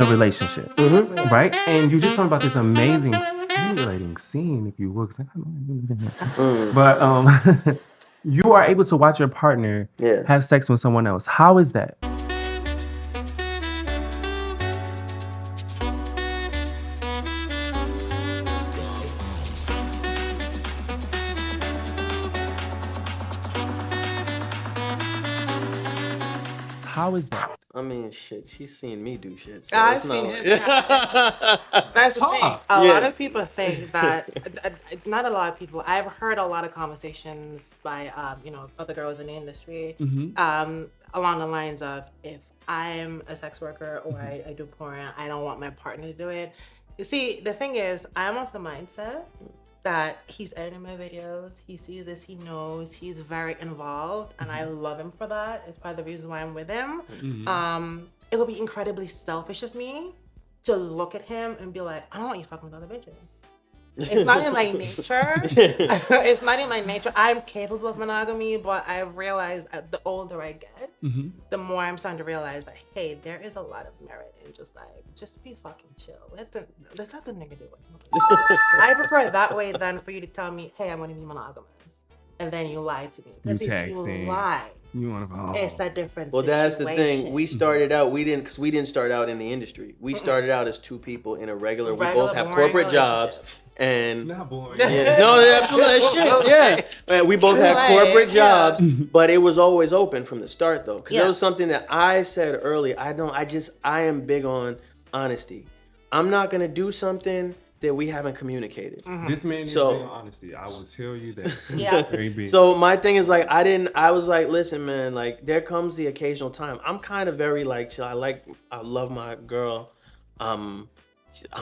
a relationship, right? And you just talking about this amazing stimulating scene, if you will, 'cause but you are able to watch your partner have sex with someone else. How is that? How is that? I mean, shit, she's seen me do shit. So I've it's seen not him. That's the thing. A lot of people think that, not a lot of people, I've heard a lot of conversations by, other girls in the industry along the lines of, if I'm a sex worker or I do porn, I don't want my partner to do it. You see, the thing is, I'm of the mindset that he's editing my videos, he sees this, he knows, he's very involved, and I love him for that. It's part of the reason why I'm with him. It would be incredibly selfish of me to look at him and be like, I don't want you fucking with other bitches. It's not in my nature. It's not in my nature. I'm capable of monogamy, but I realized that the older I get, the more I'm starting to realize that, hey, there is a lot of merit in just be fucking chill. Let's let the nigga do it. I prefer it that way than for you to tell me, hey, I'm going to be monogamous. And then you lie to me. Because if you lie, it's a different situation. That's the thing. We started out, we didn't start out in the industry. We started out as two people in a regular we both have corporate jobs. And not boring. No, absolutely shit. Yeah, we both had corporate jobs, but it was always open from the start, though, because it was something that I said earlier. I am big on honesty. I'm not gonna do something that we haven't communicated. This man is big on honesty. I will tell you that. Very big. So my thing is like, I was like, listen, man, like there comes the occasional time. I'm kind of very like chill. I love my girl. I'm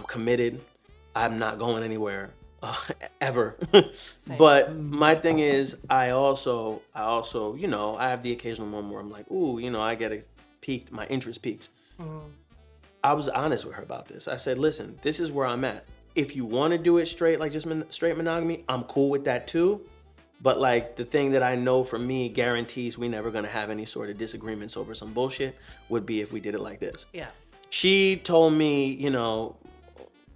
committed. I'm not going anywhere ever. But my thing is, I also, I have the occasional moment where I'm like, ooh, I get peaked. My interest peaks. I was honest with her about this. I said, listen, this is where I'm at. If you want to do it straight, like just straight monogamy, I'm cool with that too. But like the thing that I know for me guarantees we never gonna have any sort of disagreements over some bullshit would be if we did it like this. Yeah. She told me,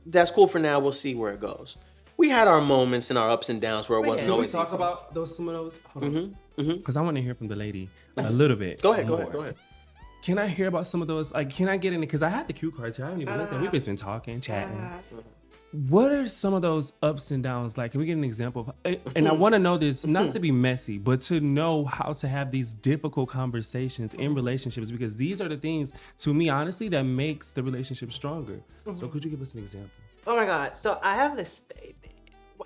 that's cool for now. We'll see where it goes. We had our moments and our ups and downs where it wasn't Can we always talk easy. about some of those? Because I want to hear from the lady a little bit. Go ahead. Can I hear about some of those? Like, can I get in it? Because I have the cue cards here. I haven't even looked at them. We've just been talking, chatting. What are some of those ups and downs like? Can we get an example of, and I want to know this, not to be messy, but to know how to have these difficult conversations in relationships, because these are the things, to me, honestly, that makes the relationship stronger. So could you give us an example? Oh my God. So I have this,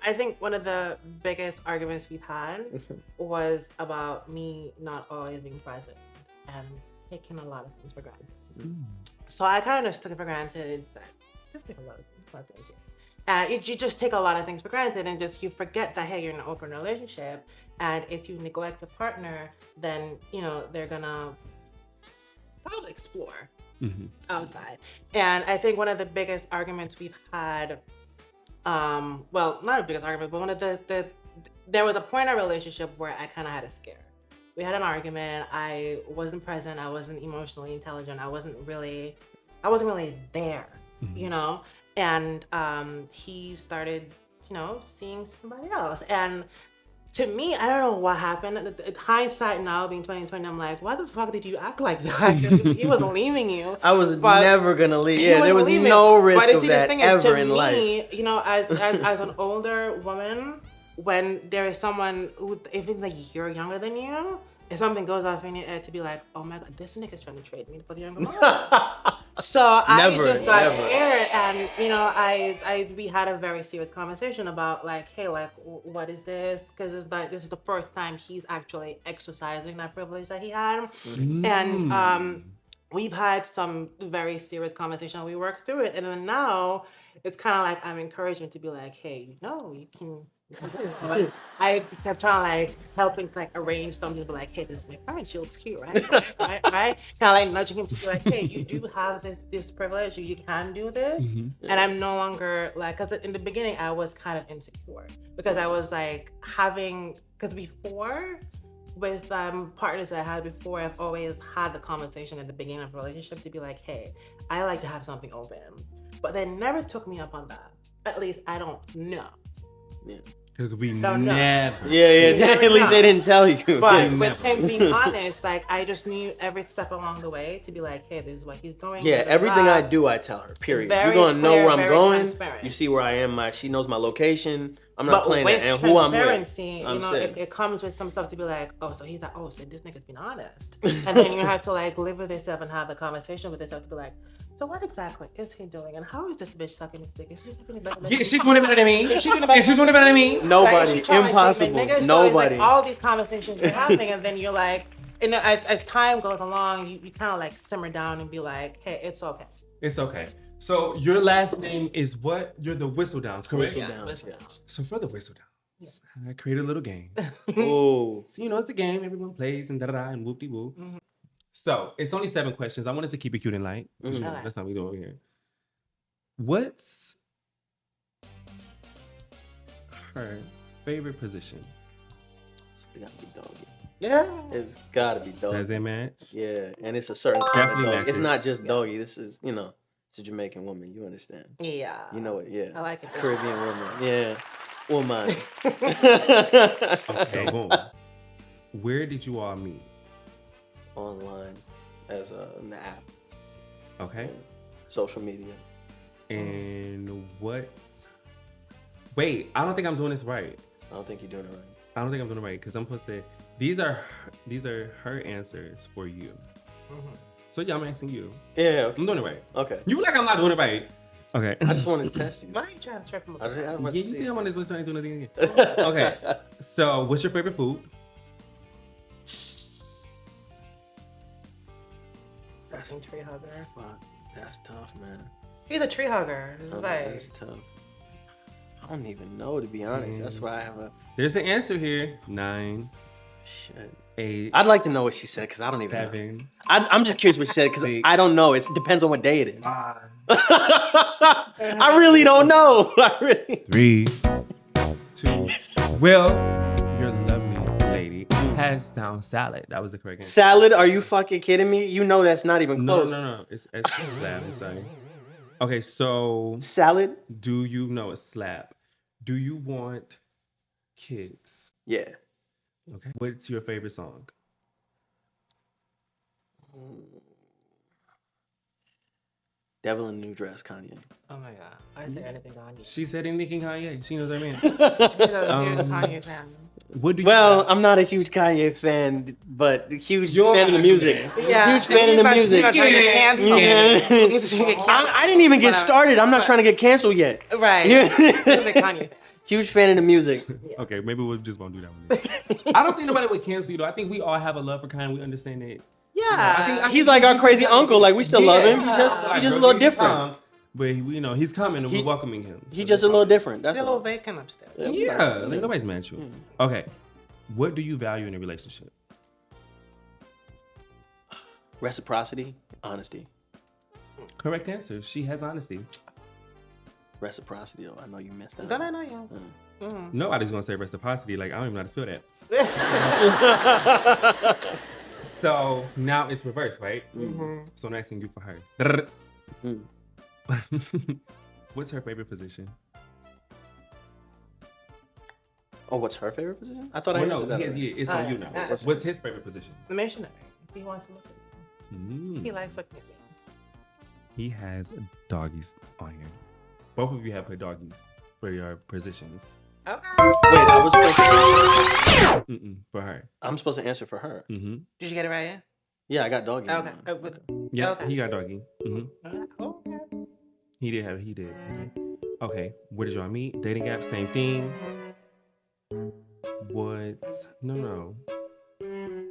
I think one of the biggest arguments we've had was about me not always being present and taking a lot of things for granted. So I kind of just took it for granted that just take a lot of things. You just take a lot of things for granted and just you forget that, hey, you're in an open relationship, and if you neglect your partner, then they're gonna probably explore outside. And I think one of the biggest arguments we've had, well, not a biggest argument, but one of there was a point in our relationship where I kind of had a scare. We had an argument. I wasn't present. I wasn't emotionally intelligent. I wasn't really there, And he started, seeing somebody else. And to me, I don't know what happened. Hindsight now, being 2020, I'm like, why the fuck did you act like that? He wasn't leaving you. I was never gonna leave. Yeah, there was no risk of that ever in life. As an older woman, when there is someone who even a year younger than you, if something goes off in your head to be like, oh my God, this nigga's trying to trade me for the younger woman. So I just got scared, and we had a very serious conversation about like, hey, like, what is this? Because it's like this is the first time he's actually exercising that privilege that he had, and we've had some very serious conversation. We worked through it, and then now it's kind of like I'm encouraging to be like, hey, you can. But I kept trying helping to arrange something to be like, hey, this is my friend, she looks cute, right? right? Kind of like nudging him to be like, hey, you do have this privilege, you can do this, and I'm no longer like, because in the beginning I was kind of insecure because I was like because before with partners that I had before, I've always had the conversation at the beginning of a relationship to be like, hey, I like to have something open. But they never took me up on that. At least I don't know. Yeah. Because we Don't know. never. Yeah. At least they didn't tell you. But Yeah. with him being honest, like I just knew every step along the way to be like, hey, this is what he's doing. Yeah, blah, blah, everything blah. I do, I tell her. Period. Very You're gonna know clear, where I'm very going. transparent. You see where I am. She knows my location. I'm not But playing with it. And who I'm with. transparency, you know, it comes with some stuff to be like, oh, so he's like, oh, so this nigga's being honest. And then you have to like live with yourself and have the conversation with yourself to be like, so what exactly is he doing? And how is this bitch sucking his dick? Is she sucking it better than Yeah, she doing it better than me. Is she doing it better than me? Nobody. Like, is she trying to Impossible. think, nigga? So Nobody. it's like all these conversations are happening, and then you're like, and as time goes along, you kind of like simmer down and be like, hey, it's okay. It's okay. So your last name is what? You're the Whistle Downs, correct? Whistle Yeah, down. whistle Yes. So for the Whistle Downs, I created a little game. Ooh. So, you know, it's a game. Everyone plays and da-da-da and whoop-de-whoop. Mhm. So it's only 7 questions. I wanted to keep it cute and light. Mhm. You know, Okay. that's not what we do over here. What's her favorite position? It's gotta be doggy. Yeah. It's gotta be doggy. Does it match? Yeah, and it's a certain kind of Definitely doggy. matches. It's not just doggy. This is, you know, it's a Jamaican woman. You understand? Yeah. You know it. Yeah. I like It's it. a Caribbean woman. Yeah. Woman. So boom. Where did you all meet? Online as an app, Okay. social media. And what's... Wait, I don't think I'm doing this right. I don't think you're doing it right. I don't think I'm doing it right because I'm supposed to... These are her answers for you. Mhm. So yeah, I'm asking you. Yeah. Okay. I'm doing it right. Okay. You like I'm not doing it right. Okay. I just wanted to test you. Why are you trying to trip him I up? just, I Yeah, want you to see. think I want to try to do anything again. Okay. So, what's your favorite food? Fucking tree hugger. Fuck, that's tough, man. He's a tree hugger. It's That's like, tough. I don't even know, to be honest. That's why I have a There's an answer here. 9, shit. 8, I'd like to know what she said because I don't even know. 7, I'm just curious what she said because I don't know. It depends on what day it is. 5, I really don't know. I really. 3, 2. Well, your lovely lady has down salad. That was the correct answer. Salad? Are you fucking kidding me? You know that's not even No, close. no. It's slab. I'm sorry. Okay, so Salad? do you know a slab? Do you want kids? Yeah. Okay. What's your favorite song? Devil in a New Dress, Kanye. oh my god, I say anything on you. She said anything Kanye. She knows what I mean. He's a Kanye fan. What do you Well, got? I'm not a huge Kanye fan, but a huge You're fan of the Kanye music. fan. Yeah, Huge fan of the music. He's trying to get canceled. Yeah. He's trying to get canceled. I didn't even get But, started. I'm not trying to get canceled yet. Right. Yeah. He's a Kanye fan. Huge fan of the music. Okay, maybe we just won't do that one. I don't think nobody would cancel you though. I think we all have a love for Kanye. We understand it. Yeah. I He's think like our he's crazy just- uncle. Like we still love him. He's just Like, a bro, little he's different. calm, but you know, he's coming and we're welcoming him. He's So just a that's little all. different. That's He's a little all. vacant upstairs. Yeah, like nobody's mad at you. Okay, what do you value in a relationship? Reciprocity, honesty. Correct answer. She has honesty. Reciprocity. Oh, I know you missed that. Don't I know you? Nobody's gonna say reciprocity. Like I don't even know how to spell that. So now it's reverse, right? So I'm asking you for her. Mm. What's her favorite position? Oh, what's her favorite position? I thought I Well, answered that. already. it's on you now. Alright. What's his favorite position? The missionary. He wants to look at me. He Mm. likes looking at me. He has doggies on here. Both of you have put doggies for your positions. Okay. Wait, I was supposed For her. I'm supposed to answer for her. Mm-hmm. Did you get it right? Yeah, I got doggy. Okay. Yeah, Okay. he got doggy. Okay. He did. Okay, where did y'all meet? Dating app, same thing. What? No.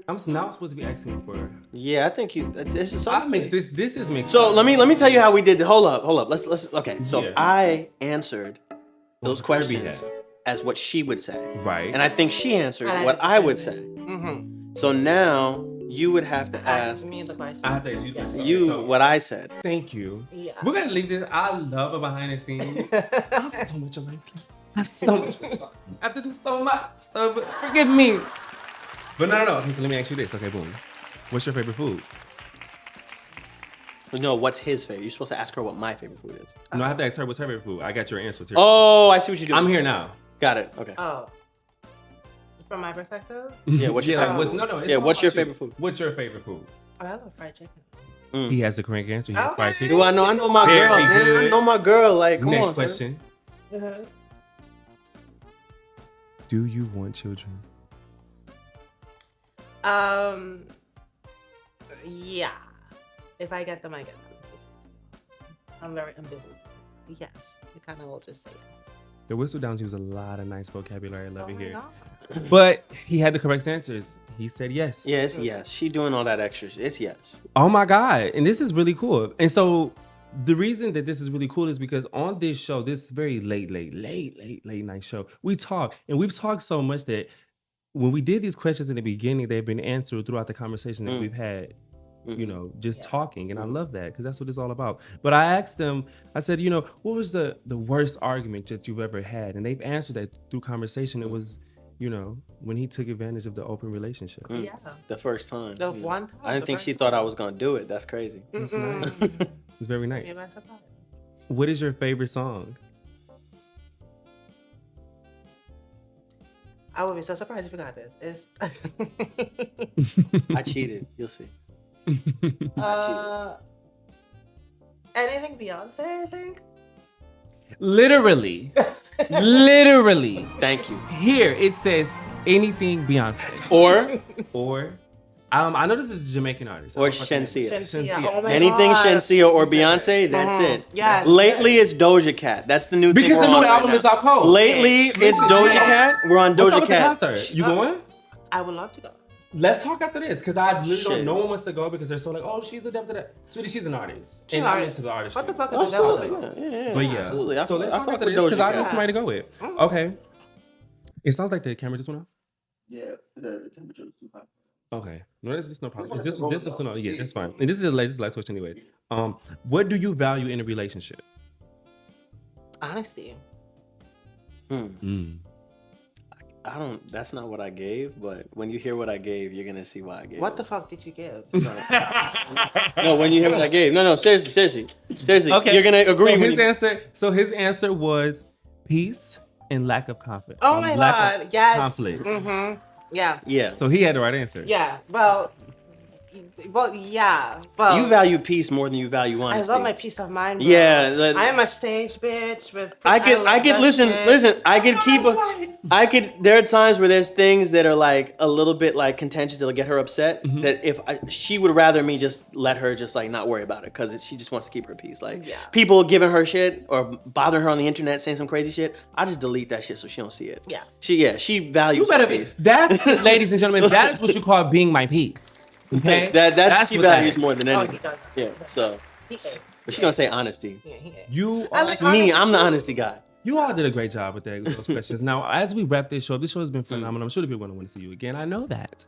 I'm not supposed to be asking for. Yeah, I think you. This is I something. mixed this. This is mixed. So up. let me tell you how we did. Hold up. Let's. Okay. So Yeah. I answered those What Kirby questions had. as what she would say, Right. and I think she answered And I what did I the would same say. Mm-hmm. So now you would have to Ask ask me the question. I have to ask you. Yes. you what I said. Thank you. Yeah. We're gonna leave this. I love a behind the scenes. I have so much on my plate. I have so much. After this so much stuff, but forgive me. But no. Okay, so let me ask you this. Okay, boom. What's your favorite food? No, what's his favorite? You're supposed to ask her what my favorite food is. No, I have to ask her what's her favorite food. I got your answers here. Oh, I see what you're doing. I'm here now. Got it. Okay. Oh. From my perspective? Yeah, what's your favorite food? No. Yeah, what's your favorite food? What's your favorite food? Oh, I love fried chicken. He has the correct answer. He has fried Okay. chicken. Do I know? I know my Very girl, man. good. I know my girl. Like, come Next on. question. Uh-huh. Do you want children? Yeah. If I get them, I get them. I'm very ambivalent. Yes. I kind of will just say yes. The Whistle Downs use a lot of nice vocabulary. I love Oh it my here. God. But he had the correct answers. He said yes. Yeah, it's yes. She doing all that extra shit. It's yes. Oh my God. And this is really cool. And so the reason that this is really cool is because on this show, this very late night show, we talk. And we've talked so much that when we did these questions in the beginning, they've been answered throughout the conversation that we've had, you know, just talking. And I love that because that's what it's all about. But I asked them, I said, you know, what was the worst argument that you've ever had? And they've answered that through conversation. It was, you know, when he took advantage of the open relationship. Yeah. The first time. The one time. I didn't think she thought I was going to do it. That's crazy. It's nice. It's very nice. Maybe I'm surprised. What is your favorite song? I would be so surprised if you got this. It's I cheated. You'll see. anything Beyonce, I think. Literally. Thank you. Here it says anything Beyonce. Or I know this is a Jamaican artist. Or Shensia. Shensia. Oh my Anything God. Shensia or Beyonce, that's it. Yes. Lately, it's Doja Cat. That's the new thing. Because we're the new on right album now. is out cold. Lately, it's Doja Cat. We're on What's up Doja with the Cat. concert? You going? I would love to go. Let's talk after this because I literally Shit. don't. No one wants to go because they're so like, oh, she's the depth of that. Sweetie, she's an artist, She's and an I'm artist. into the artist. What the fuck is Absolutely. that? Yeah. But yeah, Absolutely. so let's talk fuck after with this because Doja I need Cat. somebody to go with. Okay. It sounds like the camera just went off. Yeah, the temperature is too hot. Okay. No, this no problem. Is This this one this has is to no? go. Yeah, that's fine. And this is the last question anyway. What do you value in a relationship? Honesty. I don't. That's not what I gave. But when you hear what I gave, you're gonna see why I gave. What the fuck did you give? No, when you hear what I gave. No. Seriously. Okay. You're gonna agree So with his me. answer. So his answer was peace and lack of conflict. Oh my lack of God. Yes. Conflict. Mm-hmm. Yeah. Yeah. So he had the right answer. Yeah. Well, yeah. Well, You value peace more than you value I honesty. love my peace of mind. Bro. Yeah, I am a sage bitch with. I could listen. I could keep there are times where there's things that are like a little bit like contentious that'll get her upset. That if she would rather me just let her just like not worry about it because she just wants to keep her peace. Like people giving her shit or bothering her on the internet saying some crazy shit, I just delete that shit so she don't see it. Yeah. She values You better her be. peace. That's, ladies and gentlemen, that is what you call being my peace. Okay. That's what she what that values is. more than Oh, anything. he does. Yeah. So, He ate. but she gonna say honesty. Yeah, he ate. You I are, like Me, I'm the honesty. honesty guy. you all did a great job with those questions. Now, as we wrap this show has been phenomenal. I'm sure the people are going to want to see you again. I know that.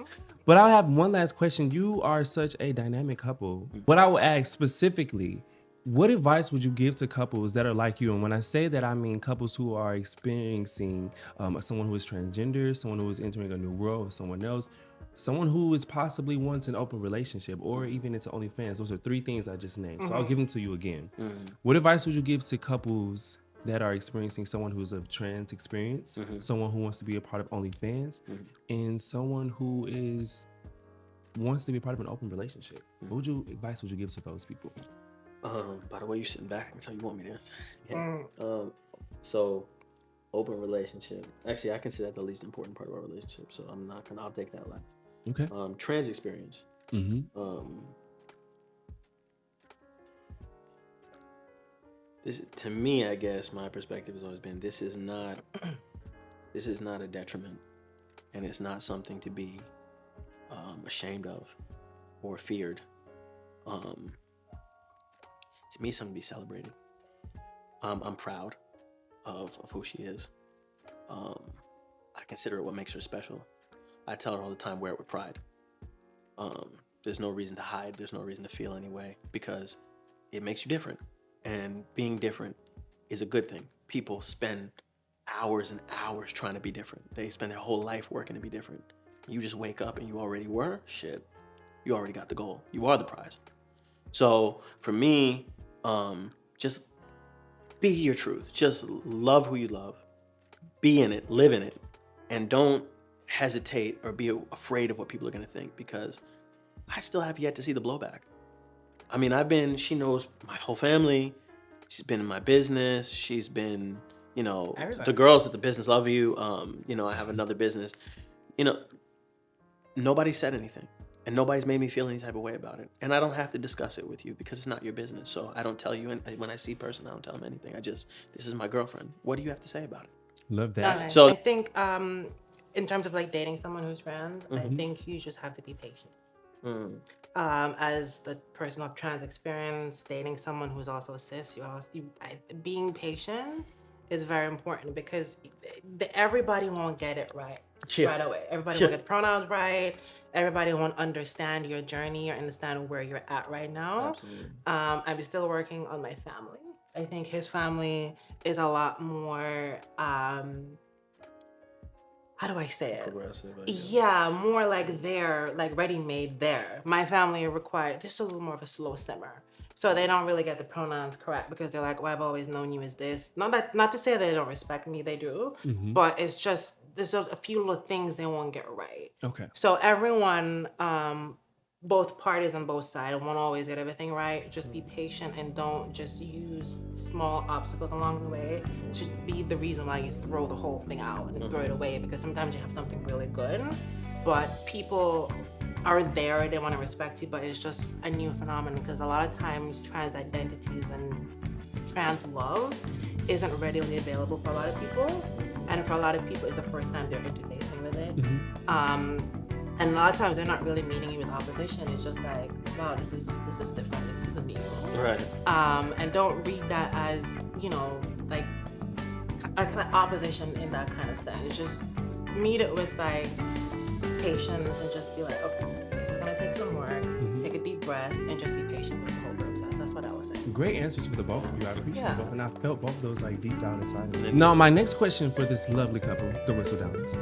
But I'll have one last question. You are such a dynamic couple. What I will ask specifically, what advice would you give to couples that are like you? And when I say that, I mean couples who are experiencing someone who is transgender, someone who is entering a new world with someone else, someone who is possibly wants an open relationship or even into OnlyFans. Those are three things I just named. So I'll give them to you again. What advice would you give to couples that are experiencing someone who's of trans experience, someone who wants to be a part of OnlyFans, and someone who wants to be a part of an open relationship? What advice would you give to those people? By the way, you sitting back until you want me to. So, open relationship. Actually, I consider that the least important part of our relationship. So I'll take that last. Okay. Trans experience. This, to me, I guess my perspective has always been this is not a detriment, and it's not something to be ashamed of or feared. To me, it's something to be celebrated. I'm proud of who she is. I consider it what makes her special. I tell her all the time, wear it with pride. There's no reason to hide. There's no reason to feel any way because it makes you different. And being different is a good thing. People spend hours and hours trying to be different. They spend their whole life working to be different. you just wake up and you already were, shit, you already got the goal. You are the prize. So for me, just be your truth. Just love who you love. Be in it, live in it, and don't hesitate or be afraid of what people are going to think, because I still have yet to see the blowback. I mean, she knows my whole family. She's been in my business. She's been, Everybody. the girls at the business love you. I have another business. Nobody said anything, and nobody's made me feel any type of way about it. And I don't have to discuss it with you because it's not your business. So I don't tell you, and when I see a person, I don't tell them anything. This is my girlfriend. What do you have to say about it? Love that. So I think in terms of like dating someone who's trans, I think you just have to be patient. As the person of trans experience, dating someone who's also cis, being patient is very important, because everybody won't get it right away. Everybody won't get the pronouns right. Everybody won't understand your journey or understand where you're at right now. Absolutely. I'm still working on my family. I think his family is a lot more, how do I say it? Progressive, I guess. Yeah, more like they're like ready-made there. My family this is a little more of a slow simmer. So they don't really get the pronouns correct, because they're like, I've always known you as this. Not to say they don't respect me, they do. But it's just, there's a few little things they won't get right. Okay. So everyone, both parties on both sides won't always get everything right. Just be patient and don't just use small obstacles along the way to be the reason why you throw the whole thing out and throw it away, because sometimes you have something really good, but people are there, they want to respect you, but it's just a new phenomenon, because a lot of times trans identities and trans love isn't readily available for a lot of people, and for a lot of people it's the first time they're interfacing with it. And a lot of times they're not really meeting you with opposition. It's just like, wow, this is different. This isn't new. Right. And don't read that as, like a kind of opposition in that kind of sense. Just meet it with like patience and just be like, okay, this is gonna take some work. Take a deep breath and just be patient with the whole process. That's what I was saying. Great answers for the both of you. I appreciate Yeah. both, and I felt both of those like deep down inside of me. Now, my next question for this lovely couple, the Whistle Downs.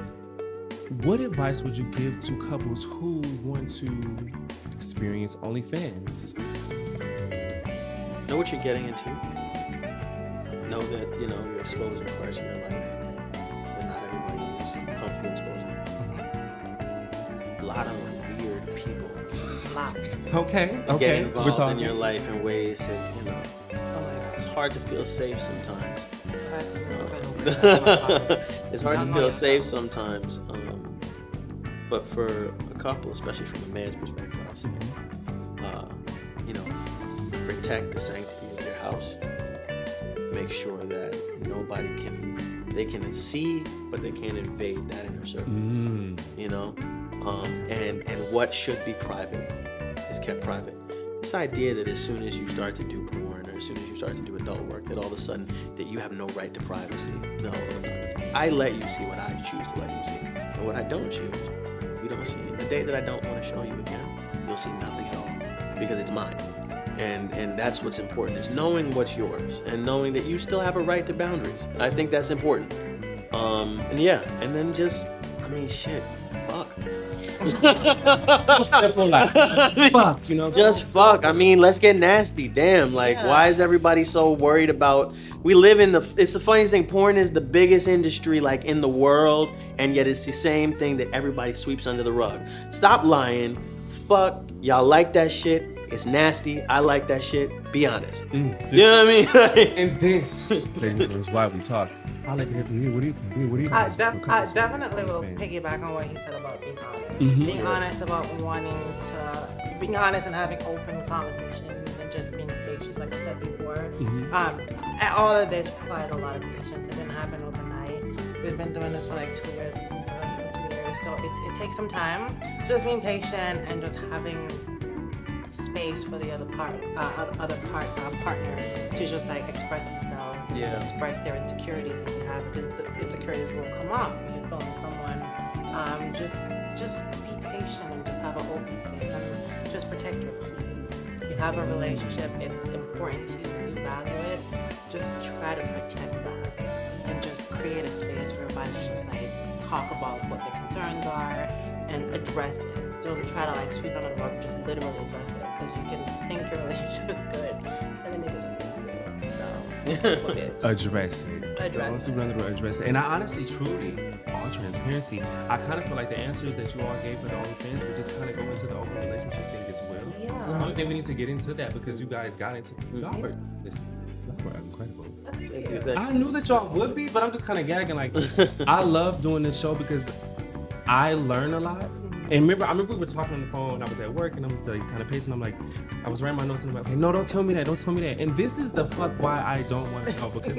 What advice would you give to couples who want to experience OnlyFans? Know what you're getting into. Know that, you're exposing parts of your life that not everybody is comfortable exposing. A lot of weird people Okay. get involved We're talking. in your life in ways that, Oh my God. it's hard to feel safe sometimes. That's It's hard to feel safe sometimes. But for a couple, especially from a man's perspective, I'll say, protect the sanctity of your house. Make sure that they can see, but they can't invade that inner circle. And what should be private is kept private. This idea that as soon as you start to do porn, or as soon as you start to do adult work, that all of a sudden that you have no right to privacy. No, I let you see what I choose to let you see, and what I don't choose, you don't see. And the day that I don't want to show you again, you'll see nothing at all, because it's mine. And that's what's important, is knowing what's yours and knowing that you still have a right to boundaries. I think that's important. And then just, shit, fuck. Fuck, Just fuck. Let's get nasty. Damn, why is everybody so worried about? We live in it's the funniest thing. Porn is the biggest industry in the world, and yet it's the same thing that everybody sweeps under the rug. Stop lying. Fuck. Y'all like that shit. It's nasty. I like that shit. Be honest. You know what I mean? And this, is why we talk. I'll let you hear from you. What do you think? What do you I think? definitely will piggyback on what he said about being honest. Being honest about being honest and having open conversations and just being patient, like I said before. And all of this requires a lot of patience. It didn't happen overnight. We've been doing this for 2 years. So it takes some time. Just being patient and just having space for the other partner to just express themselves and to express their insecurities if you have, because the insecurities will come up when you're filming someone. Just be patient and just have an open space and just protect your peace. If you have a relationship, it's important to you, you value it. Just try to protect that and just create a space where everybody just talk about what their concerns are, and address it. Don't try to like sweep it under the rug. Just literally address it, because you can think your relationship is good, and then they can just leave you. So Address it. Address Don't address it. And I honestly, truly, all transparency, I kind of feel like the answers that you all gave for the OnlyFans would just kind of go into the open relationship thing as well. Yeah. I don't think we need to get into that because you guys got into y'all were incredible. I knew that y'all would be, but I'm just kind of gagging. Like, I love doing this show because I learn a lot. And I remember we were talking on the phone. I was at work and I was like kind of pacing. I'm like, I was writing my notes and I'm like, hey, no, don't tell me that. Don't tell me that. And this is the fuck why I don't want to know, because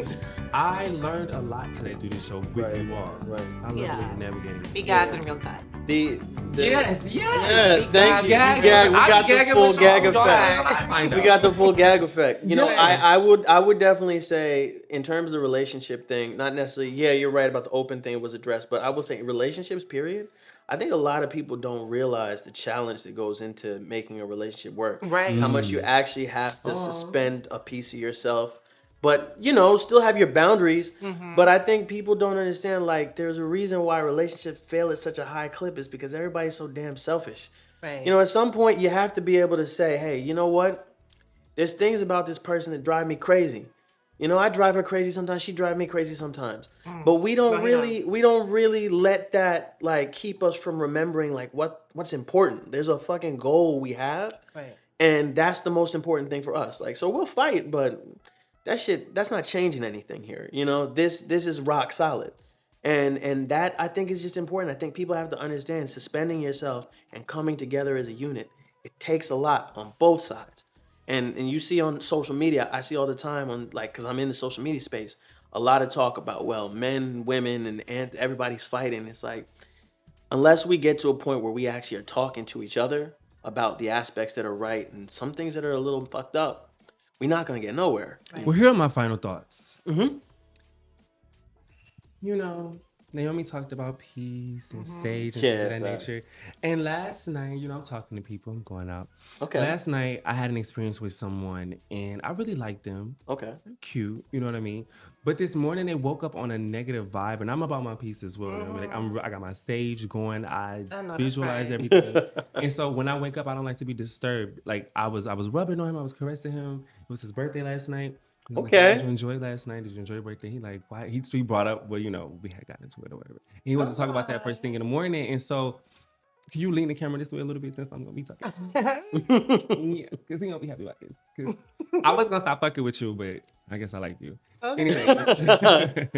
I learned a lot today through this show with you all. Right. I love the way you're navigating. Be gagged in real time. Yes, yes. thank you. We got the full gag effect. We got the full gag effect. You know, I would definitely say, in terms of the relationship thing, not necessarily, yeah, you're right about the open thing was addressed, but I would say relationships, period. I think a lot of people don't realize the challenge that goes into making a relationship work. Right. How much you actually have to suspend a piece of yourself, but, you know, still have your boundaries. But I think people don't understand, like, there's a reason why relationships fail at such a high clip is because everybody's so damn selfish. Right. You know, at some point you have to be able to say, hey, you know what? There's things about this person that drive me crazy. You know, I drive her crazy sometimes. She drives me crazy sometimes. But we don't really let that like keep us from remembering like what's important. There's a fucking goal we have, Right. and that's the most important thing for us. Like, so we'll fight, but that's not changing anything here. You know, this is rock solid, and that I think is just important. I think people have to understand suspending yourself and coming together as a unit. It takes a lot on both sides. And you see on social media, I see all the time on like, because I'm in the social media space, a lot of talk about, well, men, women, and everybody's fighting. It's like, unless we get to a point where we actually are talking to each other about the aspects that are right and some things that are a little fucked up, we're not going to get nowhere. Right. Well, here are my final thoughts. Mm-hmm. You know, Naomi talked about peace and sage and things of that nature. And last night, you know, I'm talking to people, I'm going out. Okay. Last night, I had an experience with someone and I really liked them. Okay. They're cute, you know what I mean? But this morning, they woke up on a negative vibe, and I'm about my peace as well. You know what I mean? Like, I got my stage going, I visualize everything. And so when I wake up, I don't like to be disturbed. Like, I was rubbing on him, I was caressing him. It was his birthday last night. Okay. Did you enjoy last night? Did you enjoy your birthday? He like, why? He brought up, well, you know, we had gotten into it or whatever. And he wanted to talk about that first thing in the morning. And so, can you lean the camera this way a little bit since I'm gonna be talking? Yeah, because he gonna be happy about this. Because I was gonna stop fucking with you, but I guess I like you. Okay. Anyway.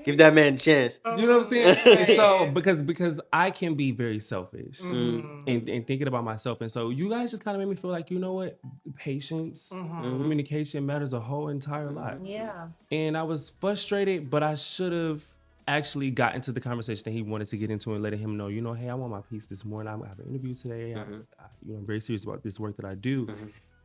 Give that man a chance. You know what I'm saying? So because I can be very selfish and thinking about myself. And so you guys just kind of made me feel like, you know what? Patience, communication matters a whole entire lot. Yeah. And I was frustrated, but I should have actually got into the conversation that he wanted to get into and letting him know, you know, hey, I want my peace this morning. I have an interview today. I'm very serious about this work that I do.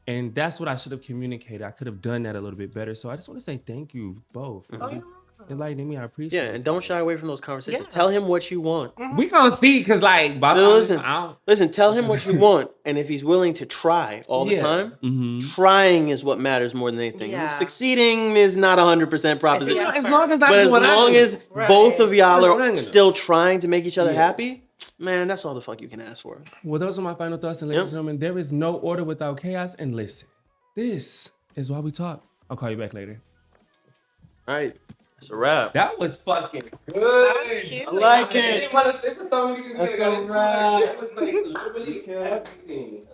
And that's what I should have communicated. I could have done that a little bit better. So I just want to say thank you both for enlightening me. I appreciate it. Yeah, and don't shy away from those conversations. Tell him what you want. We gonna see, because like, listen, tell him what you want. And if he's willing to try all the time, trying is what matters more than anything. Yeah. Succeeding is not 100% proposition. as long as both of y'all are still trying to make each other happy, man, that's all the fuck you can ask for. Well, those are my final thoughts. And ladies and gentlemen, there is no order without chaos. And listen, this is why we talk. I'll call you back later. All right. That's a wrap. That was fucking good. That was cute. I like it. That's a wrap. That was like literally everything.